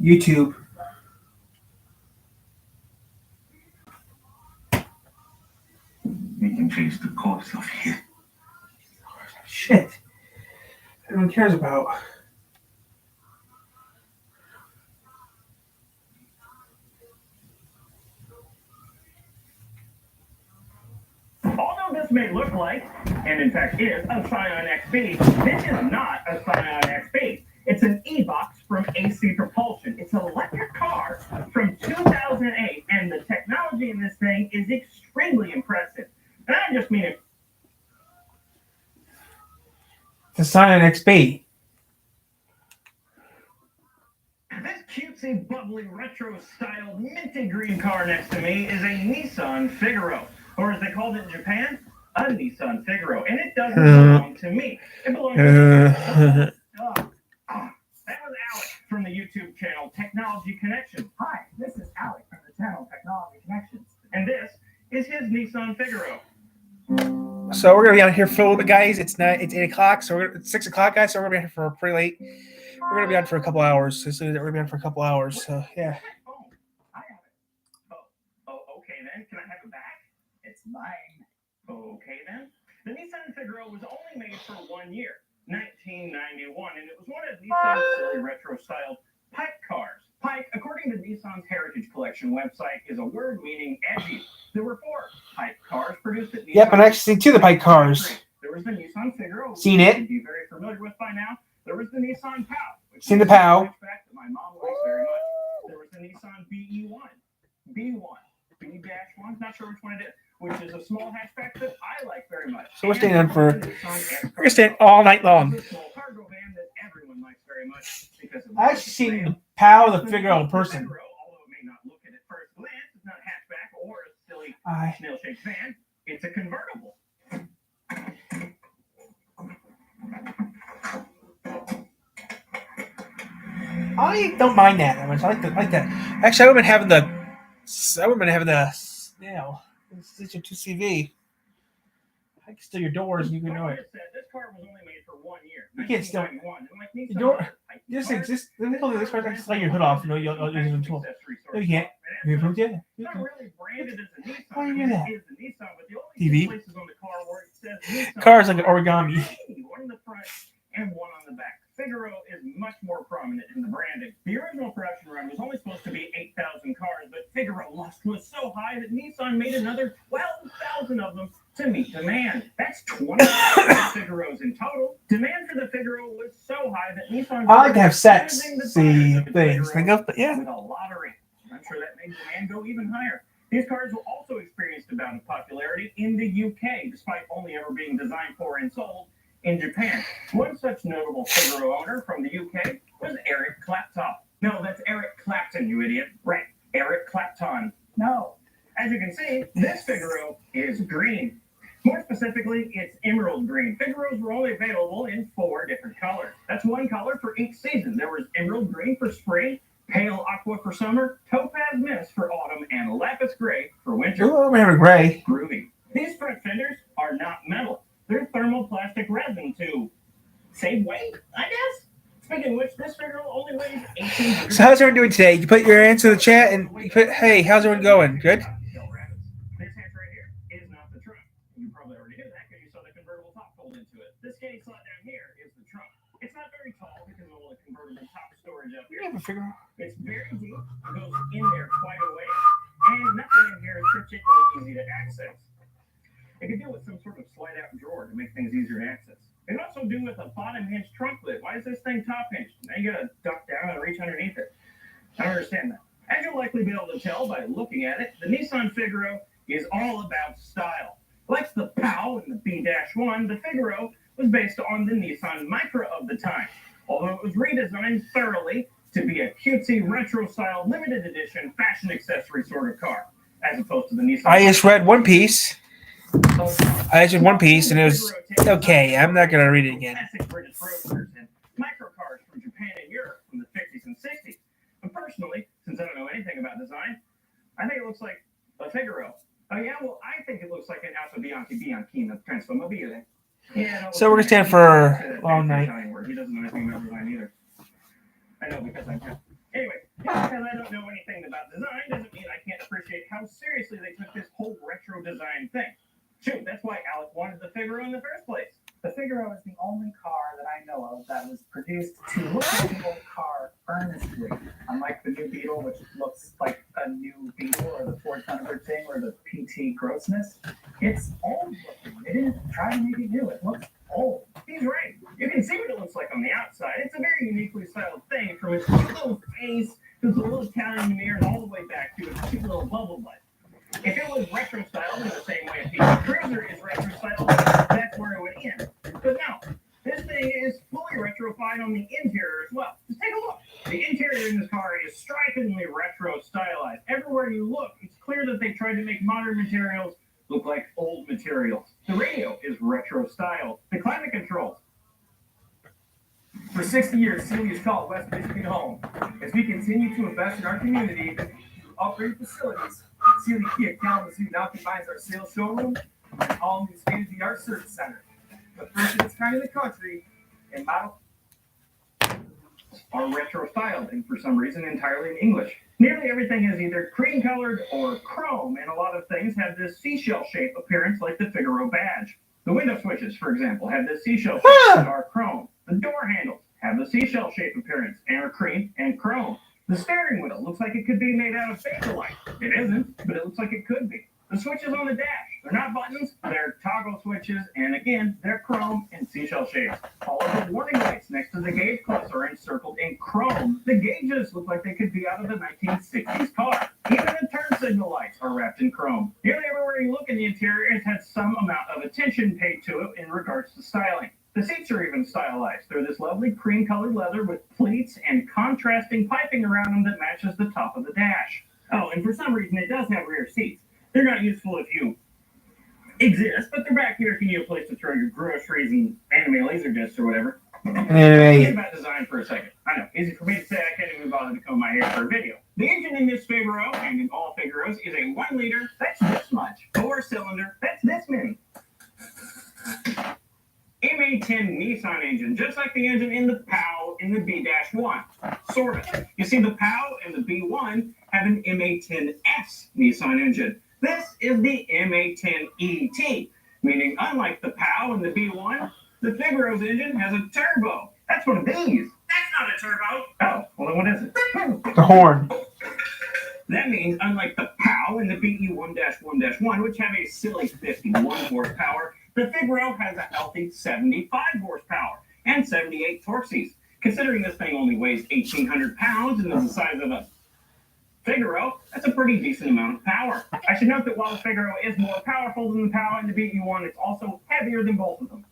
YouTube. We can chase the cops off here. Shit. Everyone cares about. Although this may look like, and in fact is, a Scion XB, this is not a Scion XB. It's an E-Box from AC Propulsion. It's an electric car from 2008, and the technology in this thing is extremely impressive. And I just mean it. The Scion XB. This cutesy, bubbly, retro-styled, minty green car next to me is a Nissan Figaro, or as they called it in Japan, a Nissan Figaro. And it doesn't belong to me. It belongs to that was Alec from the YouTube channel Technology Connections. Hi, this is Alec from the channel Technology Connections. And this is his Nissan Figaro. So we're gonna be out here for a little bit, guys. It's 8 o'clock, so it's 6 o'clock, guys. So we're gonna be here for pretty late. We're gonna be on for a couple hours. We're gonna be on for a couple hours. So yeah. Oh, I have it. Oh, okay then. Can I have it back? It's mine. Okay then. The Nissan Figaro was only made for 1 year, 1991, and it was one of Nissan's silly retro-styled Pike cars. Pike, according to Nissan's Heritage Collection website, is a word meaning edgy. There were 4 Pike cars produced at Nissan. Yep, and actually 2 of the Pike cars. There was the Nissan Figaro. Seen it? You'd be very familiar with by now. There was the Nissan POW. Seen the POW. That my mom likes very much. There was the Nissan BE1, B1, B-1. Not sure which one it is. Which is a small hatchback that I like very much. So we're staying on for. We're gonna stay all night long. It's a small cargo van that everyone likes very much because I actually seen the POW, the Figaro in person. Although it may not look at it first glance, it's not a hatchback or a silly snail-shaped van. It's a convertible. I don't mind that much. I like that. Actually, I would have been having the Stitcher 2CV. I can steal your doors and you can know it. This car was only made for 1 year. You can't steal the door. Just let me pull this car. I can slide your hood off. You'll use the tool. No, you can't. Have you approved yet? It's not really branded as a Nissan. Why do you do that? It is a Nissan, but the only two places on the car where it says Nissan. Car's like an origami. One in the front and one on the back. Figaro is much more prominent in the branding. The original production run was only supposed to be 8,000 cars, but Figaro lust was so high that Nissan made another 12,000 of them to meet demand. That's 20 Figaros in total. Demand for the Figaro was so high that Nissan. I like to have sexy things. Think of, but yeah. With a lottery. I'm sure that made demand go even higher. These cars will also experienced a bout of popularity in the UK, despite only ever being designed for and sold in Japan. One such notable Figaro owner from the UK was Eric Clapton. No, that's Eric Clapton, you idiot. Right, Eric Clapton. No. As you can see, this Figaro is green. More specifically, it's emerald green. Figaros were only available in 4 different colors. That's one color for each season. There was emerald green for spring, pale aqua for summer, topaz mist for autumn, and lapis gray for winter. Oh, we have a gray. Groovy. These front fenders are not metal. They're thermoplastic resin to save weight, I guess. Speaking of which, this Figaro only weighs 18. So how's everyone doing today? You put your answer in the chat and you put, hey, how's everyone going? Good? This hatch right here is not the trunk. You probably already knew that because you saw the convertible top fold into it. This skinny slot down here is the trunk. It's not very tall because of all the convertible top storage up here. Yeah, Figaro. It's very deep. It goes in there quite a way. And nothing in here is particularly easy to access. It could do with some sort of slide-out drawer to make things easier to access. It can also do with a bottom hinge trunk lid. Why is this thing top hinged? Now you gotta duck down and reach underneath it. I don't understand that. As you'll likely be able to tell by looking at it, the Nissan Figaro is all about style. Like the POW and the B-1, the Figaro was based on the Nissan Micra of the time, although it was redesigned thoroughly to be a cutesy, retro-style, limited edition, fashion accessory sort of car, as opposed to the Nissan. I just read One Piece. I just read One Piece, and it was okay. I'm not gonna read it again. Classic British roadsters and microcars from Japan and Europe from the 50s and 60s. But personally, since I don't know anything about design, I think it looks like a Figaro. Oh yeah, well, I think it looks like an Alfa Bianchino Transformabile. Yeah. So we're gonna stand for a long night. He doesn't know anything about design either. I know because I can. Anyway, just because I don't know anything about design doesn't mean I can't appreciate how seriously they took this whole retro design thing. Shoot, that's why Alec wanted the Figaro in the first place. The Figaro is the only car that I know of that was produced to look like an old car earnestly. Unlike the new Beetle, which looks like a new Beetle, or the Ford Thunderbird thing, or the PT grossness. It's old looking. They didn't try to make it new. It looks old. He's right. You can see what it looks like on the outside. It's a very uniquely styled thing, from its cute little face to its little Italian mirror and all the way back to its cute little bubble butt. If it was retro styled in the same way a PT Cruiser is retro styled, that's where it would end. But no, this thing is fully retrofied on the interior as well. Just take a look. The interior in this car is strikingly retro stylized. Everywhere you look, it's clear that they tried to make modern materials look like old materials. The radio is retro styled. The climate controls. For 60 years, Sealy has called West Michigan home. As we continue to invest in our community through upgraded facilities, Sealy Kia Kalamazoo now combines our sales showroom with an all-new state-of-the-art service center. The first of its kind in the country, and model are retro styled and for some reason entirely in English. Nearly everything is either cream colored or chrome, and a lot of things have this seashell shape appearance like the Figaro badge. The window switches, for example, have this seashell shape and are chrome. The door handles have the seashell shape appearance and are cream and chrome. The steering wheel looks like it could be made out of Bakelite. It isn't, but it looks like it could be. The switches on the dash, they're not buttons, they're toggle switches, and again, they're chrome and seashell shapes. All of the warning lights next to the gauge clips are encircled in chrome. The gauges look like they could be out of the 1960s car. Even the turn signal lights are wrapped in chrome. Nearly everywhere you look in the interior, it has some amount of attention paid to it in regards to styling. The seats are even stylized. They're this lovely cream-colored leather with pleats and contrasting piping around them that matches the top of the dash. Oh, and for some reason, it does have rear seats. They're not useful if you exist, but they're back here if you need a place to throw your groceries and anime laser discs or whatever. Think about design for a second. I know, easy for me to say. I can't even bother to comb my hair for a video. The engine in this Figaro, and in all Figaros, is a 1 liter, that's this much, 4-cylinder, that's this many. MA10 Nissan engine, just like the engine in the POW in the B-1. Sort of. You see, the POW and the B1 have an MA10S Nissan engine. This is the MA10ET, meaning unlike the POW and the B1, the Figaro's engine has a turbo. That's one of these. That's not a turbo. Oh, well then what is it? The horn. That means unlike the POW and the BE1-1-1, which have a silly 51 horsepower, the Figaro has a healthy 75 horsepower and 78 torques. Considering this thing only weighs 1,800 pounds and is the size of a Figaro, that's a pretty decent amount of power. I should note that while the Figaro is more powerful than the POW and the BE1, it's also heavier than both of them.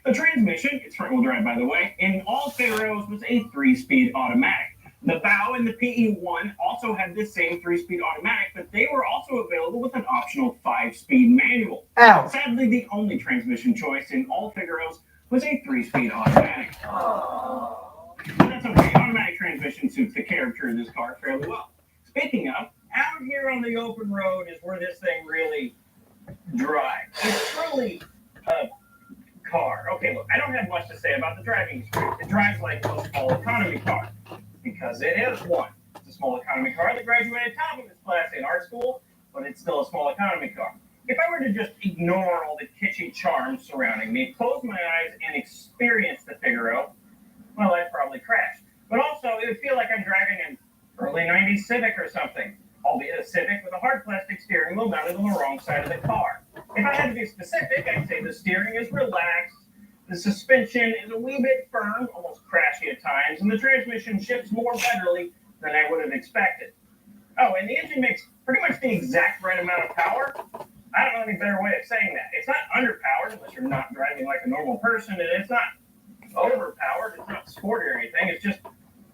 The transmission, it's front-wheel drive by the way, in all Figaros was a 3-speed automatic. The POW and the PE1 also had this same 3-speed automatic, but they were also available with an optional 5-speed manual. Ow. Sadly, the only transmission choice in all Figaros was a 3-speed automatic. But that's okay, automatic transmission suits the character of this car fairly well. Speaking of, out here on the open road is where this thing really drives. It's truly a car. Okay, look, I don't have much to say about the driving experience. It drives like a small economy car, because it is one. It's a small economy car that graduated top of its class in art school, but it's still a small economy car. If I were to just ignore all the kitschy charms surrounding me, close my eyes and experience the Figaro, well, I'd probably crash. But also, it would feel like I'm driving an early 90s Civic or something, albeit a Civic with a hard plastic steering wheel mounted on the wrong side of the car. If I had to be specific, I'd say the steering is relaxed, the suspension is a wee bit firm, almost crashy at times, and the transmission shifts more readily than I would have expected. Oh, and the engine makes pretty much the exact right amount of power. I don't know any better way of saying that. It's not underpowered unless you're not driving like a normal person, and it's not overpowered, it's not sporty or anything, it's just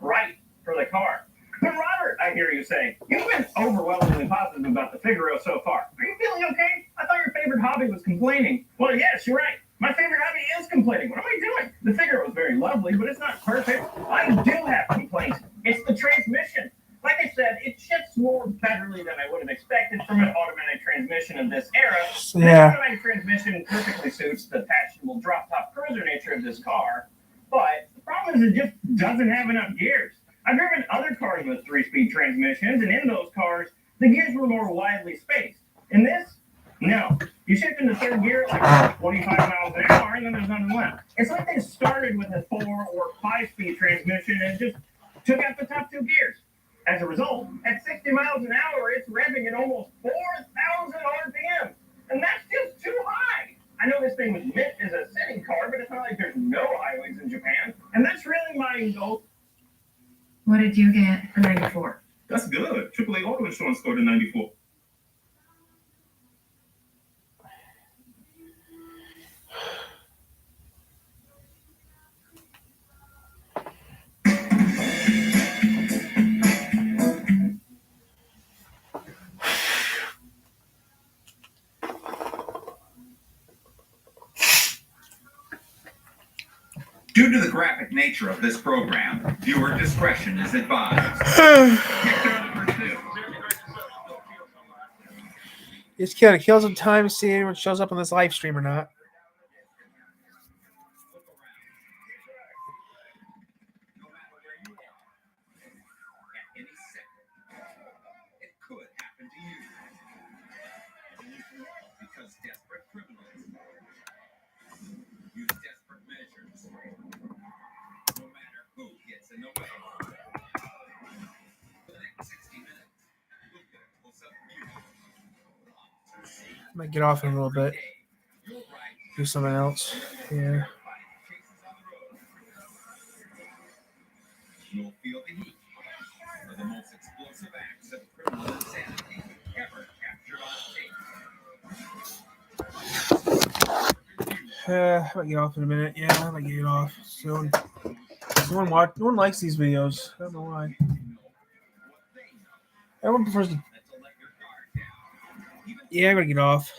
right for the car. But Robert, I hear you say, you've been overwhelmingly positive about the Figaro so far. Are you feeling okay? I thought your favorite hobby was complaining. Well, yes, you're right. My favorite hobby is complaining. What am I doing? The Figaro is very lovely, but it's not perfect. I do have complaints. It's the transmission. Like I said, it shifts more federally than I would have expected from an automatic transmission of this era. Yeah. The automatic transmission perfectly suits the fashionable drop-top cruiser nature of this car, but the problem is it just doesn't have enough gears. I've driven other cars with 3-speed transmissions, and in those cars, the gears were more widely spaced. In this, no. You shift into third gear at like 25 miles an hour, and then there's nothing left. It's like they started with a 4 or 5-speed transmission and just took out the top 2 gears. As a result, at 60 miles an hour, it's revving at almost 4,000 RPM. And that's just too high. I know this thing was meant as a city car, but it's not like there's no highways in Japan. And that's really my goal. What did you get? A 94. That's good. AAA Auto Insurance scored a 94. Due to the graphic nature of this program, viewer discretion is advised. Just kind of kills some time to see anyone shows up on this live stream or not. It could happen to you. Because desperate criminals use desperate measures. No matter who gets in the way. For the next 60 minutes, we'll get a close-up view. Might get off in a little bit. Do something else. Yeah. You'll feel the heat of the most explosive acts of criminal insanity ever captured on tape. I might get off in a minute. Yeah, I might get off soon. No one likes these videos. I don't know why. Everyone prefers to. Yeah, I'm gonna get off.